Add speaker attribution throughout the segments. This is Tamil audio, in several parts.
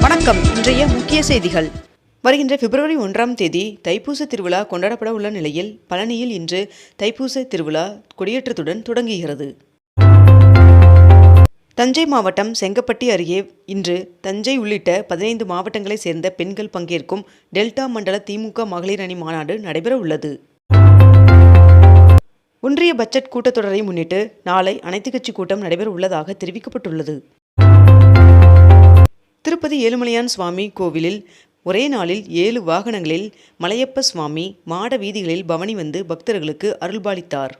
Speaker 1: வணக்கம். இன்றைய முக்கிய செய்திகள். வருகின்ற பிப்ரவரி 1ஆம் தேதி தைப்பூச திருவிழா கொண்டாடப்பட உள்ள நிலையில் பழனியில் இன்று தைப்பூச திருவிழா கொடியேற்றத்துடன் தொடங்குகிறது. தஞ்சை மாவட்டம் செங்கப்பட்டி அருகே இன்று தஞ்சை உள்ளிட்ட 15 மாவட்டங்களைச் சேர்ந்த பெண்கள் பங்கேற்கும் டெல்டா மண்டல திமுக மகளிர் அணி மாநாடு நடைபெற உள்ளது. ஒன்றிய பட்ஜெட் கூட்டத்தொடரை முன்னிட்டு நாளை அனைத்துக் கட்சி கூட்டம் நடைபெற உள்ளதாக தெரிவிக்கப்பட்டுள்ளது. திருப்பதி ஏழுமலையான் சுவாமி கோவிலில் ஒரே நாளில் 7 வாகனங்களில் மலையப்ப சுவாமி மாட வீதிகளில் பவனி வந்து பக்தர்களுக்கு அருள்பாலித்தார்.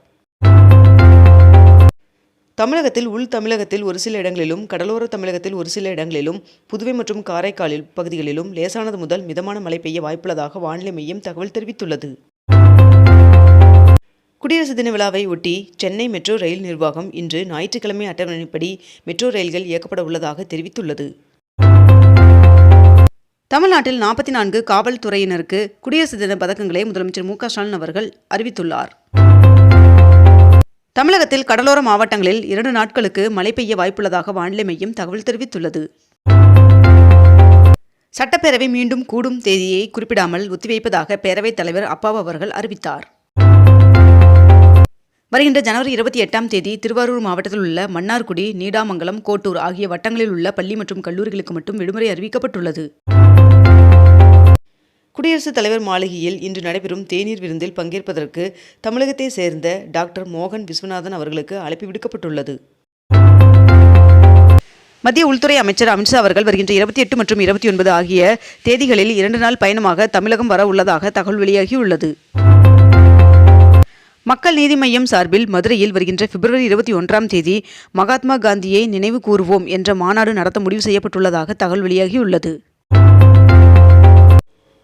Speaker 1: தமிழகத்தில் உள் தமிழகத்தில் ஒரு சில இடங்களிலும் கடலோர தமிழகத்தில் ஒரு சில இடங்களிலும் புதுவை மற்றும் காரைக்காலில் பகுதிகளிலும் லேசானது முதல் மிதமான மழை பெய்ய வாய்ப்புள்ளதாக வானிலை மையம் தகவல் தெரிவித்துள்ளது. குடியரசு தின விழாவை ஒட்டி சென்னை மெட்ரோ ரயில் நிர்வாகம் இன்று ஞாயிற்றுக்கிழமை அட்டவணைப்படி மெட்ரோ ரயில்கள் இயக்கப்பட உள்ளதாக தெரிவித்துள்ளது. தமிழ்நாட்டில் 44 காவல்துறையினருக்கு குடியரசு தின பதக்கங்களை முதலமைச்சர் மு.க.ஸ்டாலின் அவர்கள் அறிவித்துள்ளார். தமிழகத்தில் கடலோர மாவட்டங்களில் 2 நாட்களுக்கு மழை பெய்ய வாய்ப்புள்ளதாக வானிலை மையம் தகவல் தெரிவித்துள்ளது. சட்டப்பேரவை மீண்டும் கூடும் தேதியை குறிப்பிடாமல் ஒத்திவைப்பதாக பேரவைத் தலைவர் அப்பாவு அவர்கள் அறிவித்தார். வருகின்ற ஜனவரி 28ஆம் தேதி திருவாரூர் மாவட்டத்தில் உள்ள மன்னார்குடி, நீடாமங்கலம், கோட்டூர் ஆகிய வட்டங்களில் உள்ள பள்ளி மற்றும் கல்லூரிகளுக்கு மட்டும் விடுமுறை அறிவிக்கப்பட்டுள்ளது. குடியரசுத் தலைவர் மாளிகையில் இன்று நடைபெறும் தேநீர் விருந்தில் பங்கேற்பதற்கு தமிழகத்தை சேர்ந்த டாக்டர் மோகன் விஸ்வநாதன் அவர்களுக்கு அழைப்பு விடுக்கப்பட்டுள்ளது. மத்திய உள்துறை அமைச்சர் அமித்ஷா அவர்கள் வருகின்ற 28 மற்றும் 29 ஆகிய தேதிகளில் 2 நாள் பயணமாக தமிழகம் வர உள்ளதாக தகவல் வெளியாகியுள்ளது. மக்கள் நீதி மய்யம் சார்பில் மதுரையில் வருகின்ற பிப்ரவரி 21ஆம் தேதி மகாத்மா காந்தியை நினைவு கூறுவோம் என்ற மாநாடு நடத்த முடிவு செய்யப்பட்டுள்ளதாக தகவல் வெளியாகியுள்ளது.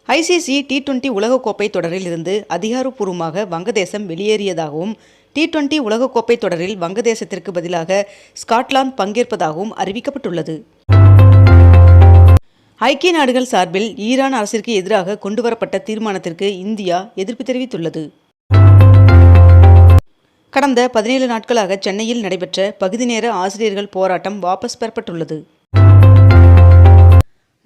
Speaker 1: ICC T20 உலகக்கோப்பை தொடரில் இருந்து அதிகாரப்பூர்வமாக வங்கதேசம் வெளியேறியதாகவும் T20 உலகக்கோப்பை தொடரில் வங்கதேசத்திற்கு பதிலாக ஸ்காட்லாந்து பங்கேற்பதாகவும் அறிவிக்கப்பட்டுள்ளது. ஐக்கிய நாடுகள் சார்பில் ஈரான் அரசிற்கு எதிராக கொண்டுவரப்பட்ட தீர்மானத்திற்கு இந்தியா எதிர்ப்பு தெரிவித்துள்ளது. கடந்த 17 நாட்களாக சென்னையில் நடைபெற்ற பகுதி நேர ஆசிரியர்கள் போராட்டம் வாபஸ் பெறப்பட்டுள்ளது.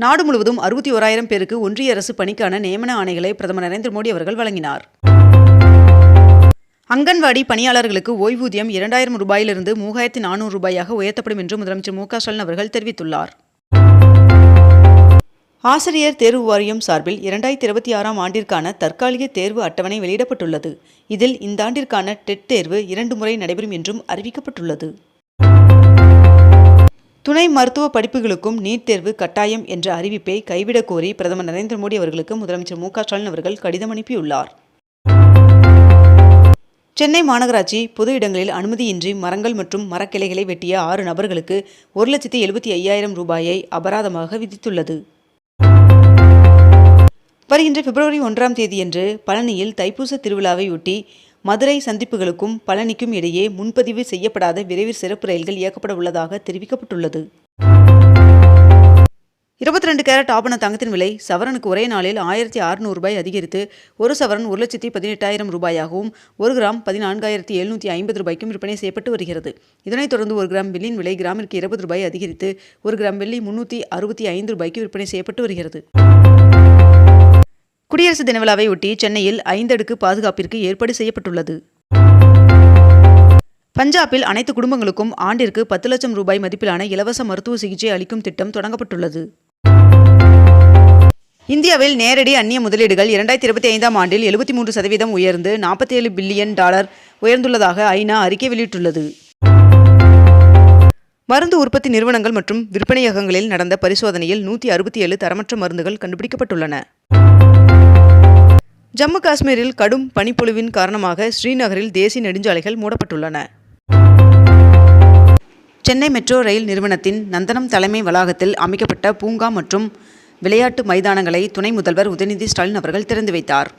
Speaker 1: நாடு முழுவதும் 61,000 பேருக்கு ஒன்றிய அரசு பணிக்கான நியமன ஆணைகளை பிரதமர் நரேந்திர மோடி அவர்கள் வழங்கினார். அங்கன்வாடி பணியாளர்களுக்கு ஓய்வூதியம் 2,000 ரூபாயிலிருந்து 3,400 ரூபாயாக உயர்த்தப்படும் என்று முதலமைச்சர் மு.க.ஸ்டாலின் அவர்கள் தெரிவித்துள்ளார். ஆசிரியர் தேர்வு வாரியம் சார்பில் 2026ஆம் ஆண்டிற்கான தற்காலிக தேர்வு அட்டவணை வெளியிடப்பட்டுள்ளது. இதில் இந்த ஆண்டிற்கான டெட் தேர்வு 2 முறை நடைபெறும் என்றும் அறிவிக்கப்பட்டுள்ளது. துணை மருத்துவ படிப்புகளுக்கும் நீட் தேர்வு கட்டாயம் என்ற அறிவிப்பை கைவிடக் கோரி பிரதமர் நரேந்திர மோடி அவர்களுக்கு முதலமைச்சர் மு.க.ஸ்டாலின் அவர்கள் கடிதம் அனுப்பியுள்ளார். சென்னை மாநகராட்சி பொது இடங்களில் அனுமதியின்றி மரங்கள் மற்றும் மரக்கிளைகளை வெட்டிய 6 நபர்களுக்கு 1,75,000 ரூபாயை அபராதமாக விதித்துள்ளது. வருகின்ற பிப்ரவரி 1ஆம் தேதியன்று பழனியில் தைப்பூச திருவிழாவையொட்டி மதுரை சந்திப்புகளுக்கும் பழனிக்கும் இடையே முன்பதிவு செய்யப்படாத விரைவு சிறப்பு ரயில்கள் இயக்கப்பட உள்ளதாக தெரிவிக்கப்பட்டுள்ளது. 22 கேரட் ஆபண தங்கத்தின் விலை சவரனுக்கு ஒரே நாளில் 1,600 ரூபாய் அதிகரித்து 1 சவரன் 1,18,000 ரூபாயாகவும் 1 கிராம் 14,750 ரூபாய்க்கும் விற்பனை செய்யப்பட்டு வருகிறது. இதனைத் தொடர்ந்து 1 கிராம் வெள்ளியின் விலை கிராமிற்கு 20 ரூபாய் அதிகரித்து 1 கிராம் வெள்ளி 365 ரூபாய்க்கு விற்பனை செய்யப்பட்டு வருகிறது. குடியரசு தின விழாவை ஒட்டி சென்னையில் 5 அடுக்கு பாதுகாப்பிற்கு ஏற்பாடு செய்யப்பட்டுள்ளது. பஞ்சாபில் அனைத்து குடும்பங்களுக்கும் ஆண்டிற்கு 10 லட்சம் ரூபாய் மதிப்பிலான இலவச மருத்துவ சிகிச்சை அளிக்கும் திட்டம் தொடங்கப்பட்டுள்ளது. இந்தியாவில் நேரடி அந்நிய முதலீடுகள் 2025ஆம் ஆண்டில் 73% உயர்ந்து $47 பில்லியன் உயர்ந்துள்ளதாக ஐநா அறிக்கை வெளியிட்டுள்ளது. மருந்து உற்பத்தி நிறுவனங்கள் மற்றும் விற்பனையகங்களில் நடந்த பரிசோதனையில் 167 தரமற்ற மருந்துகள் கண்டுபிடிக்கப்பட்டுள்ளன. ஜம்மு காஷ்மீரில் கடும் பனிப்பொழிவின் காரணமாக ஸ்ரீநகரில் தேசிய நெடுஞ்சாலைகள் மூடப்பட்டுள்ளன. சென்னை மெட்ரோ ரயில் நிறுவனத்தின் நந்தனம் தலைமை வளாகத்தில் அமைக்கப்பட்ட பூங்கா மற்றும் விளையாட்டு மைதானங்களை துணை முதல்வர் உதயநிதி ஸ்டாலின் அவர்கள் திறந்து வைத்தார்.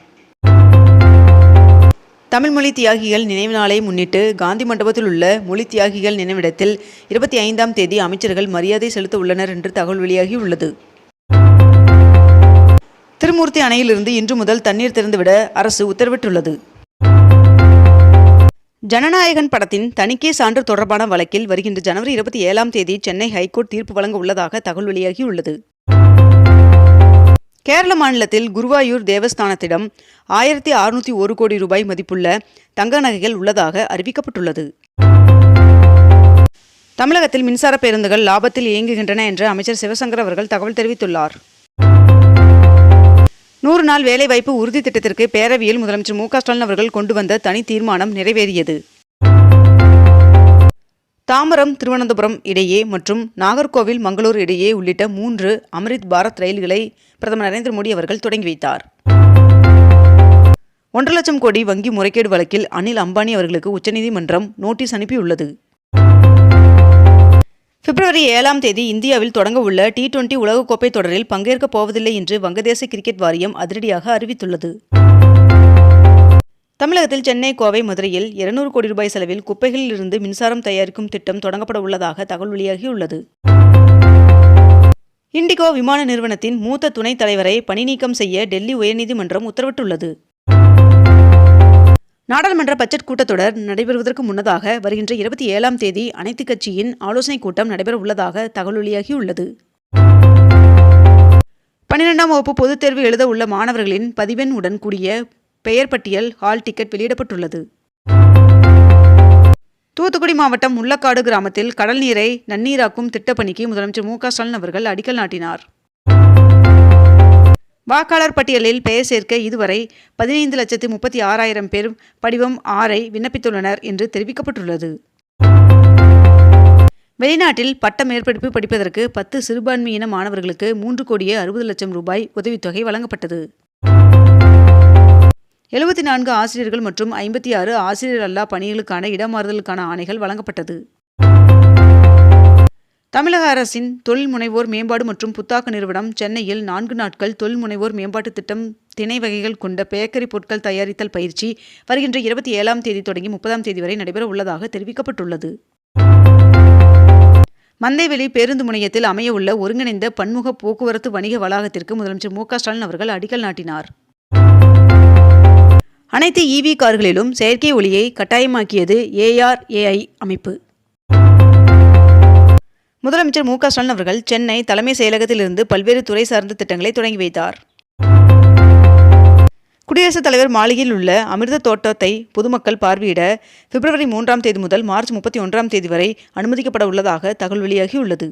Speaker 1: தமிழ் மொழி தியாகிகள் நினைவு நாளை முன்னிட்டு காந்தி மண்டபத்தில் உள்ள மொழி தியாகிகள் நினைவிடத்தில் 25ஆம் தேதி அமைச்சர்கள் மரியாதை செலுத்த உள்ளனர் என்று தகவல் வெளியாகியுள்ளது. திருமூர்த்தி அணையிலிருந்து இன்று முதல் தண்ணீர் திறந்துவிட அரசு உத்தரவிட்டுள்ளது. ஜனநாயகன் படத்தின் தணிக்கை சான்று தொடர்பான வழக்கில் வருகின்ற ஜனவரி 27ஆம் தேதி சென்னை ஹைகோர்ட் தீர்ப்பு வழங்க உள்ளதாக தகவல் வெளியாகியுள்ளது. கேரள மாநிலத்தில் குருவாயூர் தேவஸ்தானத்திடம் 1601 கோடி ரூபாய் மதிப்புள்ள தங்க நகைகள் உள்ளதாக அறிவிக்கப்பட்டுள்ளது. தமிழகத்தில் மின்சார பேருந்துகள் லாபத்தில் இயங்குகின்றன என்று அமைச்சர் சிவசங்கர் அவர்கள் தகவல் தெரிவித்துள்ளார். 100 நாள் வேலைவாய்ப்பு உறுதி திட்டத்திற்கு பேரவையில் முதலமைச்சர் மு.க. ஸ்டாலின் அவர்கள் கொண்டு வந்த தனி தீர்மானம் நிறைவேறியது. தாம்பரம் திருவனந்தபுரம் இடையே மற்றும் நாகர்கோவில் மங்களூர் இடையே உள்ளிட்ட 3 அம்ரித் பாரத் ரயில்களை பிரதமர் நரேந்திர மோடி அவர்கள் தொடங்கி வைத்தார். 1,00,000 லட்சம் கோடி வங்கி முறைகேடு வழக்கில் அனில் அம்பானி அவர்களுக்கு உச்சநீதிமன்றம் நோட்டீஸ் அனுப்பியுள்ளது. பிப்ரவரி 7ஆம் தேதி இந்தியாவில் தொடங்க உள்ள T20 உலகக்கோப்பை தொடரில் பங்கேற்கப் போவதில்லை என்று வங்கதேச கிரிக்கெட் வாரியம் அதிரடியாக அறிவித்துள்ளது. தமிழகத்தில் சென்னை, கோவை, மதுரையில் 200 கோடி ரூபாய் செலவில் குப்பைகளில் இருந்து மின்சாரம் தயாரிக்கும் திட்டம் தொடங்கப்பட உள்ளதாக தகவல் வெளியாகியுள்ளது. இண்டிகோ விமான நிறுவனத்தின் மூத்த துணைத் தலைவரை பணி நீக்கம் செய்ய டெல்லி உயர்நீதிமன்றம் உத்தரவிட்டுள்ளது. நாடாளுமன்ற பட்ஜெட் கூட்டத்தொடர் நடைபெறுவதற்கு முன்னதாக வருகின்ற 27ஆம் தேதி அனைத்துக் கட்சியின் ஆலோசனைக் கூட்டம் நடைபெற உள்ளதாக தகவல் வெளியாகியுள்ளது. 12ஆம் வகுப்பு பொதுத் தேர்வு எழுத உள்ள மாணவர்களின் பதிவெண் உடன் கூடிய பெயர் பட்டியல் ஹால் டிக்கெட் வெளியிடப்பட்டுள்ளது. தூத்துக்குடி மாவட்டம் முள்ளக்காடு கிராமத்தில் கடல் நீரை நன்னீராக்கும் திட்டப்பணிக்கு முதலமைச்சர் மு.க. ஸ்டாலின் அவர்கள் அடிக்கல் நாட்டினார். வாக்காளர் பட்டியலில் பெயர் சேர்க்க இதுவரை 15,36,000 பேர் படிவம் 6ஐ விண்ணப்பித்துள்ளனர் என்று தெரிவிக்கப்பட்டுள்ளது. வெளிநாட்டில் பட்ட மேற்படிப்பு படிப்பதற்கு 10 சிறுபான்மையின மாணவர்களுக்கு 3,60,00,000 ரூபாய் உதவித்தொகை வழங்கப்பட்டது. 74 ஆசிரியர்கள் மற்றும் 56 ஆசிரியர் அல்லா பணிகளுக்கான இடமாறுதலுக்கான ஆணைகள் வழங்கப்பட்டது. தமிழக அரசின் தொழில் முனைவோர் மேம்பாடு மற்றும் புத்தாக்க நிறுவனம் சென்னையில் 4 நாட்கள் தொழில் முனைவோர் மேம்பாட்டு திட்டம் திணை வகைகள் கொண்ட பேக்கரி பொருட்கள் தயாரித்தல் பயிற்சி வருகின்ற 27ஆம் தேதி தொடங்கி 30ஆம் தேதி வரை நடைபெற உள்ளதாக தெரிவிக்கப்பட்டுள்ளது. மந்தைவெளி பேருந்து முனையத்தில் அமைய உள்ள ஒருங்கிணைந்த பன்முக போக்குவரத்து வணிக வளாகத்திற்கு முதலமைச்சர் மு.க. ஸ்டாலின் அவர்கள் அடிக்கல் நாட்டினார். அனைத்து EV கார்களிலும் செயற்கை ஒளியை கட்டாயமாக்கியது ARAI அமைப்பு. முதலமைச்சர் மு.க. ஸ்டாலின் அவர்கள் சென்னை தலைமை செயலகத்திலிருந்து பல்வேறு துறை சார்ந்த திட்டங்களை தொடங்கி வைத்தார். குடியரசுத் தலைவர் மாளிகையில் உள்ள அமிர்த தோட்டத்தை பொதுமக்கள் பார்வையிட பிப்ரவரி 3ஆம் தேதி முதல் மார்ச் 31ஆம் தேதி வரை அனுமதிக்கப்பட உள்ளதாக தகவல் வெளியாகியுள்ளது.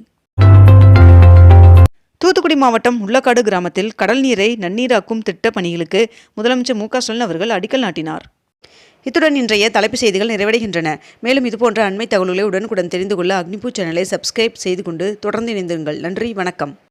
Speaker 1: தூத்துக்குடி மாவட்டம் முள்ளக்காடு கிராமத்தில் கடல் நீரை நன்னீராக்கும் திட்ட பணிகளுக்கு முதலமைச்சர் மு.க. ஸ்டாலின் அவர்கள் அடிக்கல் நாட்டினார். இத்துடன் இன்றைய தலைப்புச் செய்திகள் நிறைவடைகின்றன. மேலும் இதுபோன்ற அண்மை தகவல்களை உடனுக்குடன் தெரிந்து கொள்ள அக்னிபூ சேனலை சப்ஸ்கிரைப் செய்து கொண்டு தொடர்ந்து இணைந்திருங்கள். நன்றி, வணக்கம்.